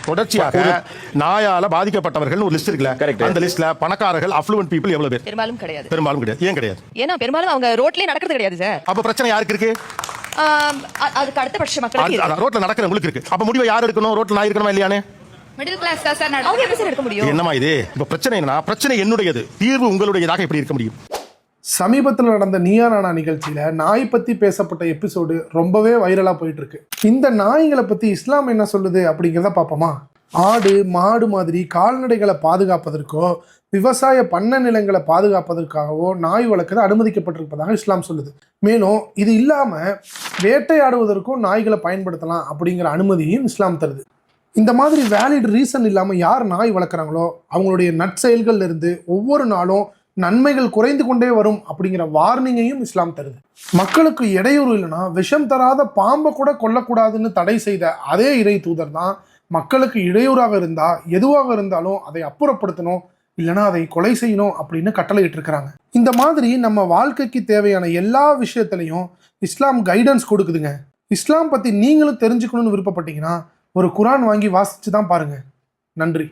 தொடர்ச்சியாக நாயால பாதிக்கப்பட்டவர்கள் ஒரு லிஸ்ட் இருக்குல்ல, அந்த லிஸ்ட்ல பணக்காரர்கள் அஃப்ளூவன்ட் பீப்புள் எவ்வளவு பேர்? பெரும்பாலும் கிடையாது. பெரும்பாலும் கிடையாது. ஏன் கிடையாது? ஏன்னா பெரும்பாலும் அவங்க ரோட்லயே நடக்கிறது கிடையாது சார். அப்ப பிரச்சனை யாருக்கு இருக்கு? அதுக்கு அடுத்த பட்ச மக்களுக்கு இருக்கு. ரோட்ல நடக்கிறவங்களுக்கு இருக்கு. அப்ப முடிவை யார் எடுக்கணும்? ரோட்ல நாய் இருக்கணுமா இல்லையானே? மிடில் கிளாஸ் தான் சார். அவங்க எப்படி சார் எடுக்க முடியும்? என்னமா இது? இப்ப பிரச்சனை என்னன்னா, பிரச்சனை என்னுடையது, தீர்வு உங்களுடையதாக எப்படி இருக்க முடியும்? சமீபத்தில் நடந்த நீயா நானா நிகழ்ச்சியில நாய் பத்தி பேசப்பட்ட எபிசோடு ரொம்பவே வைரலா போயிட்டு இருக்கு. இந்த நாய்களை பத்தி இஸ்லாம் என்ன சொல்லுது அப்படிங்கிறத பார்ப்போமா? ஆடு மாடு மாதிரி கால்நடைகளை பாதுகாப்பதற்கோ விவசாய பண்ணை நிலங்களை பாதுகாப்பதற்காகவோ நாய் வளர்க்குறது அனுமதிக்கப்பட்டிருப்பதாக இஸ்லாம் சொல்லுது. மேலும் இது இல்லாம வேட்டையாடுவதற்கும் நாய்களை பயன்படுத்தலாம் அப்படிங்கிற அனுமதியும் இஸ்லாம் தருது. இந்த மாதிரி வேலிட் ரீசன் இல்லாமல் யார் நாய் வளர்க்குறாங்களோ அவங்களுடைய நற்செயல்கள்ல இருந்து ஒவ்வொரு நாளும் நன்மைகள் குறைந்து கொண்டே வரும் அப்படிங்கிற வார்னிங்கையும் இஸ்லாம் தருது. மக்களுக்கு இடையூறு இல்லைன்னா விஷம் தராத பாம்பை கூட கொல்லக்கூடாதுன்னு தடை செய்த அதே இறை தூதர் தான் மக்களுக்கு இடையூறாக இருந்தா எதுவாக இருந்தாலும் அதை அப்புறப்படுத்தணும், இல்லைன்னா அதை கொலை செய்யணும் அப்படின்னு கட்டளையிட்டு இருக்கிறாங்க. இந்த மாதிரி நம்ம வாழ்க்கைக்கு தேவையான எல்லா விஷயத்திலையும் இஸ்லாம் கைடன்ஸ் கொடுக்குதுங்க. இஸ்லாம் பத்தி நீங்களும் தெரிஞ்சுக்கணும்னு விருப்பப்பட்டீங்கன்னா ஒரு குரான் வாங்கி வாசிச்சு தான் பாருங்க. நன்றி.